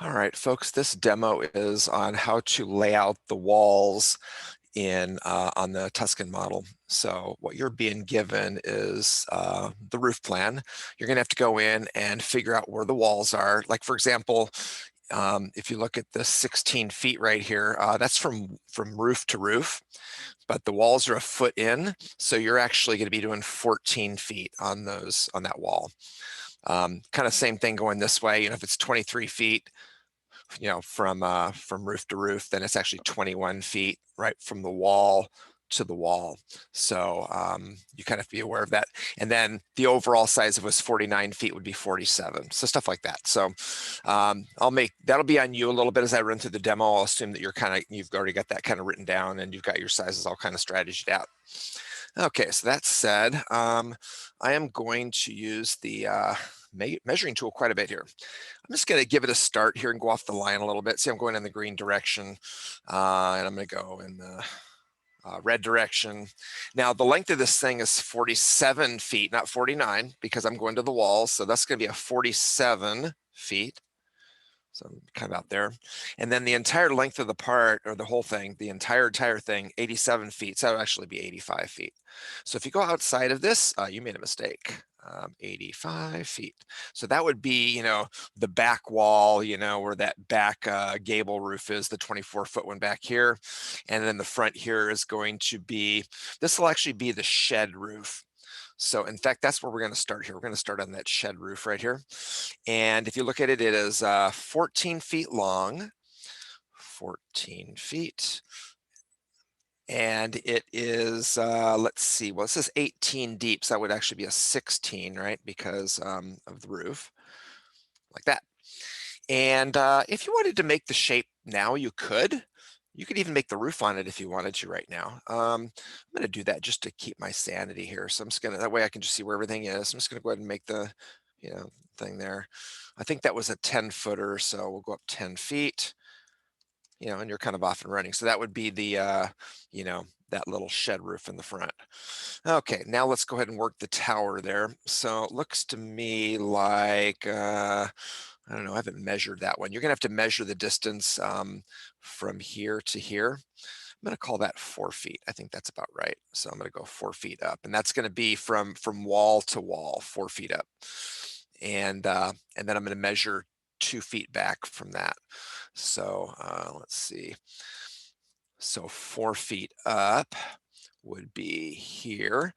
All right, folks, this demo is on how to lay out the walls in on the Tuscan model. So what you're being given is the roof plan. You're gonna have to go in and figure out where the walls are. Like for example, if you look at the 16 feet right here, that's from roof to roof, but the walls are a foot in. So you're actually gonna be doing 14 feet on that wall. Kind of same thing going this way. If it's 23 feet, from roof to roof, then it's actually 21 feet right from the wall to the wall. So you kind of be aware of that. And then the overall size of it was 49 feet would be 47. So stuff like that. So that'll be on you a little bit as I run through the demo. I'll assume that you've already got that kind of written down and you've got your sizes all kind of strategied out. Okay, so that said, I am going to use the measuring tool quite a bit here. I'm just going to give it a start here and go off the line a little bit. See, I'm going in the green direction, and I'm going to go in the red direction. Now, the length of this thing is 47 feet, not 49, because I'm going to the wall. So that's going to be a 47 feet. So I'm kind of out there. And then the entire length of the part, or the whole thing, the entire thing, 87 feet. So that would actually be 85 feet. So if you go outside of this, you made a mistake. 85 feet. So that would be, the back wall, where that back gable roof is, the 24-foot one back here. And then the front here is going to be, this will actually be the shed roof. So in fact, that's where we're going to start here. We're going to start on that shed roof right here. And if you look at it, it is 14 feet long, 14 feet. And it is, let's see, well, it says 18 deep. So that would actually be a 16, right? Because of the roof, like that. And if you wanted to make the shape now, you could. You could even make the roof on it if you wanted to right now. I'm going to do that just to keep my sanity here. So I'm just going to, that way I can just see where everything is. I'm just going to go ahead and make the, thing there. I think that was a 10-footer. So we'll go up 10 feet, and you're kind of off and running. So that would be the, that little shed roof in the front. Okay, now let's go ahead and work the tower there. So it looks to me like, I don't know, I haven't measured that one. You're gonna have to measure the distance from here to here. I'm gonna call that 4 feet. I think that's about right. So I'm gonna go 4 feet up, and that's gonna be from wall to wall, 4 feet up. And then I'm gonna measure 2 feet back from that. So let's see. So 4 feet up would be here,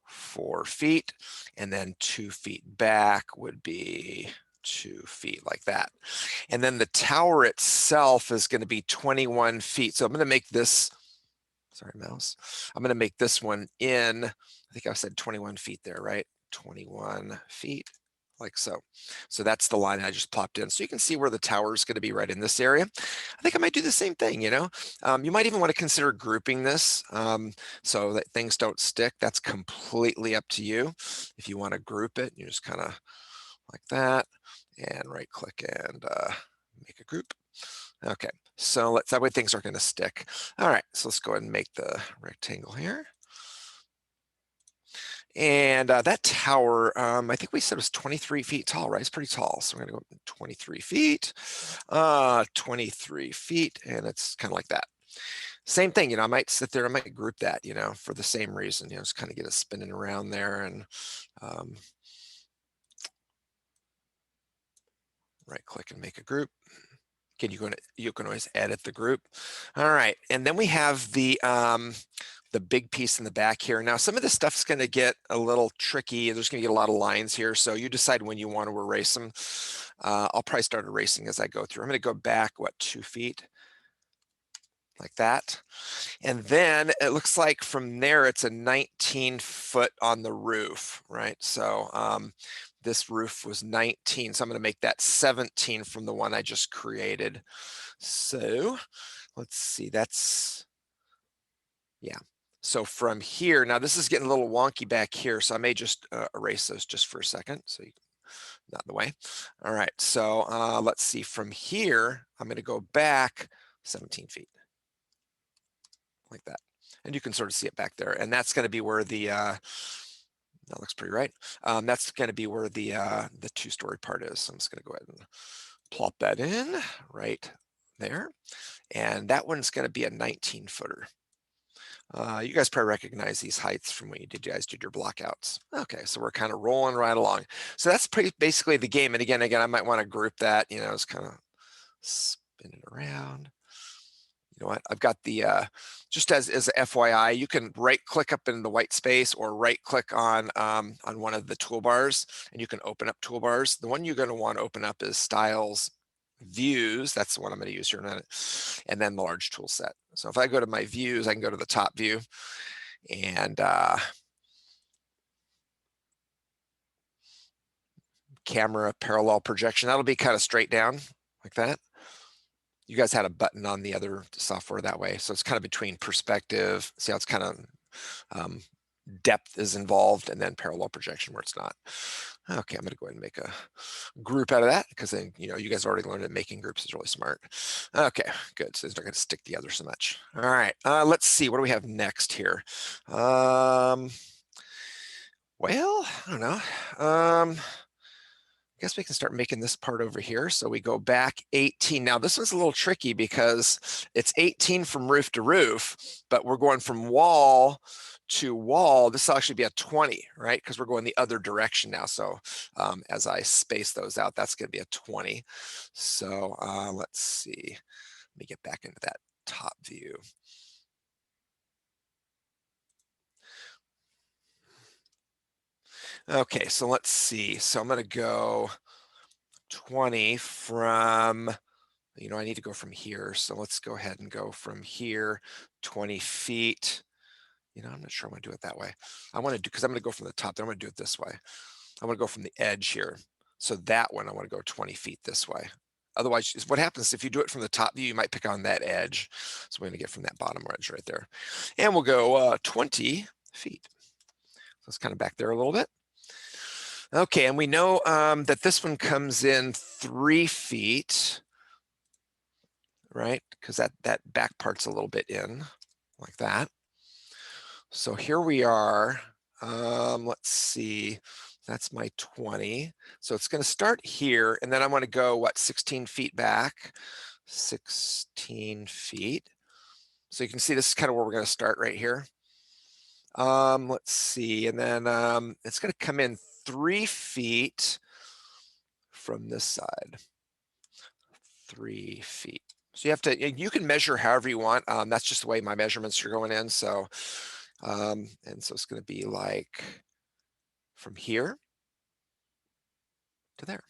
4 feet, and then 2 feet back would be 2 feet, like that. And then the tower itself is going to be 21 feet. So I'm going to make this, sorry, mouse. I'm going to make this one in, I think I said 21 feet there, right? 21 feet, like so. So that's the line I just plopped in. So you can see where the tower is going to be right in this area. I think I might do the same thing, You might even want to consider grouping this so that things don't stick. That's completely up to you. If you want to group it, you just kind of like that and right click and make a group. Okay, so that way things aren't going to stick. All right, so let's go ahead and make the rectangle here. And that tower, I think we said was 23 feet tall, right? It's pretty tall. So we're going to go 23 feet, 23 feet, and it's kind of like that. Same thing, I might sit there, I might group that, for the same reason, just kind of get it spinning around there and right click and make a group. Again, you can always edit the group. All right, and then we have the big piece in the back here. Now, some of this stuff's going to get a little tricky. There's going to get a lot of lines here, so you decide when you want to erase them. I'll probably start erasing as I go through. I'm going to go back, 2 feet, like that. And then it looks like from there, it's a 19-foot on the roof, right? So this roof was 19, so I'm going to make that 17 from the one I just created. So let's see, yeah. So from here, now this is getting a little wonky back here, so I may just erase those just for a second, so not in the way. All right, so let's see, from here, I'm going to go back 17 feet, like that. And you can sort of see it back there, and that's going to be where the that looks pretty right. That's going to be where the 2-story part is. So I'm just going to go ahead and plop that in right there. And that one's going to be a 19 footer. You guys probably recognize these heights from when you guys did your blockouts. Okay, so we're kind of rolling right along. So that's basically the game. And again, I might want to group that, it's kind of spin it around. You know what? I've got the, just as a FYI, you can right click up in the white space or right click on one of the toolbars, and you can open up toolbars. The one you're going to want to open up is Styles Views. That's the one I'm going to use here in a minute. And then the large tool set. So if I go to my views, I can go to the top view and camera parallel projection. That'll be kind of straight down like that. You guys had a button on the other software that way. So it's kind of between perspective. See how it's kind of depth is involved, and then parallel projection where it's not. Okay, I'm going to go ahead and make a group out of that because then, you guys already learned that making groups is really smart. Okay, good. So it's not going to stick together so much. All right, let's see. What do we have next here? Well, I don't know. I guess we can start making this part over here. So we go back 18. Now this one's a little tricky because it's 18 from roof to roof, but we're going from wall to wall. This will actually be a 20, right? Because we're going the other direction now. So as I space those out, that's going to be a 20. So let's see. Let me get back into that top view. Okay, so let's see. So I'm going to go 20 from, I need to go from here. So let's go ahead and go from here 20 feet. I'm not sure I want to do it that way. I want to do, because I'm going to go from the top there. I'm going to do it this way. I want to go from the edge here. So that one, I want to go 20 feet this way. Otherwise, what happens if you do it from the top view, you might pick on that edge. So we're going to get from that bottom edge right there. And we'll go 20 feet. So it's kind of back there a little bit. Okay, and we know that this one comes in 3 feet, right? Because that back part's a little bit in, like that. So here we are. Let's see. That's my 20. So it's going to start here, and then I want to go, 16 feet back? 16 feet. So you can see this is kind of where we're going to start right here. Let's see, and then it's going to come in 3 feet from this side. 3 feet. So you can measure however you want. That's just the way my measurements are going in. So, and so it's going to be like from here to there.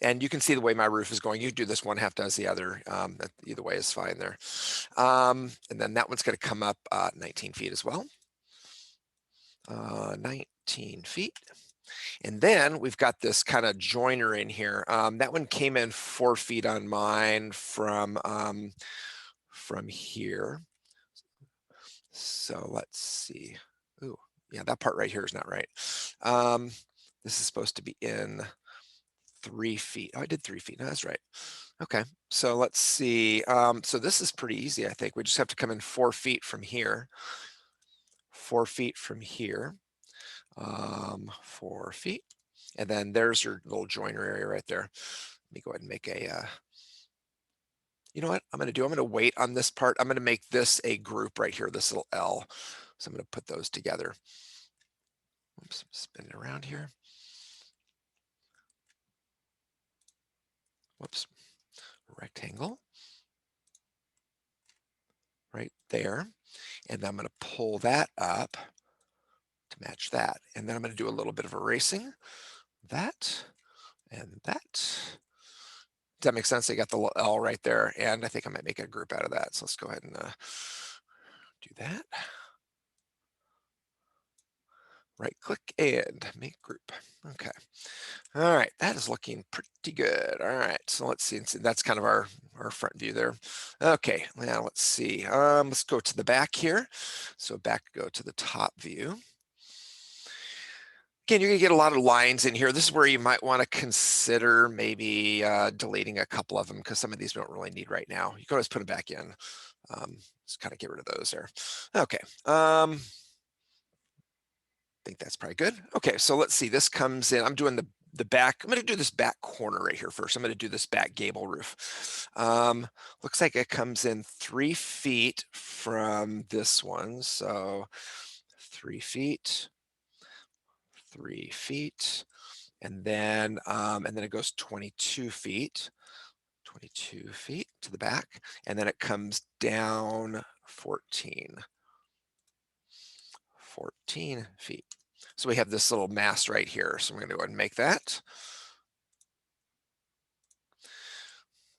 And you can see the way my roof is going. You do this one half does the other. Either way is fine there. And then that one's going to come up 19 feet as well. 19 feet. And then we've got this kind of joiner in here. That one came in 4 feet on mine from here. So let's see. Ooh, yeah, that part right here is not right. This is supposed to be in 3 feet. Oh, I did 3 feet. No, that's right. Okay, so let's see. So this is pretty easy, I think. We just have to come in 4 feet from here. 4 feet from here. 4 feet. And then there's your little joiner area right there. Let me go ahead and make a, you know what I'm going to do? I'm going to wait on this part. I'm going to make this a group right here, this little L. So I'm going to put those together. Oops, spin it around here. Whoops, rectangle right there. And I'm going to pull that up to match that. And then I'm going to do a little bit of erasing. That and that. Does that make sense? I got the little L right there, and I think I might make a group out of that. So let's go ahead and do that. Right click and make group. Okay. All right, that is looking pretty good. All right, so let's see. That's kind of our front view there. Okay, now let's see. Let's go to the back here. So back, go to the top view. Again, you're gonna get a lot of lines in here. This is where you might want to consider maybe deleting a couple of them because some of these we don't really need right now. You can always put them back in. Just kind of get rid of those there. Okay. I think that's probably good. Okay, so let's see. This comes in. I'm doing the the back, I'm going to do this back corner right here first. I'm going to do this back gable roof. Looks like it comes in 3 feet from this one. So 3 feet, 3 feet, and then it goes 22 feet. 22 feet to the back, and then it comes down 14 feet. So we have this little mast right here. So I'm going to go ahead and make that.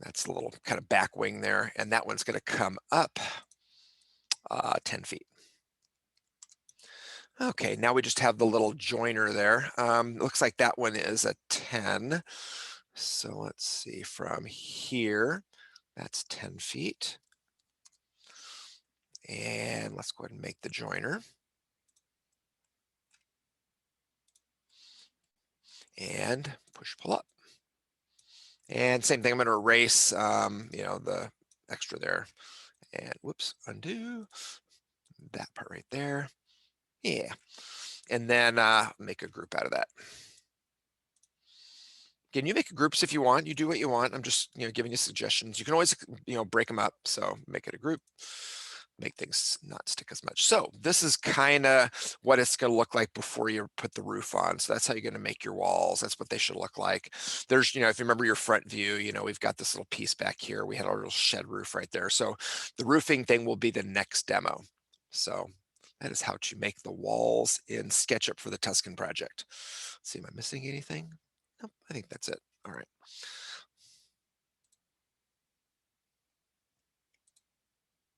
That's a little kind of back wing there, and that one's going to come up 10 feet. Okay, now we just have the little joiner there. Looks like that one is a 10. So let's see, from here, that's 10 feet. And let's go ahead and make the joiner. And push pull up. And same thing, I'm going to erase, the extra there. And whoops, undo that part right there. Yeah. And then make a group out of that. Again, you make groups if you want. You do what you want. I'm just, giving you suggestions. You can always, break them up. So make it a group, make things not stick as much. So this is kind of what it's going to look like before you put the roof on. So that's how you're going to make your walls. That's what they should look like. There's, if you remember your front view, we've got this little piece back here. We had our little shed roof right there. So the roofing thing will be the next demo. So that is how to make the walls in SketchUp for the Tuscan project. Let's see, am I missing anything? Nope, I think that's it. All right.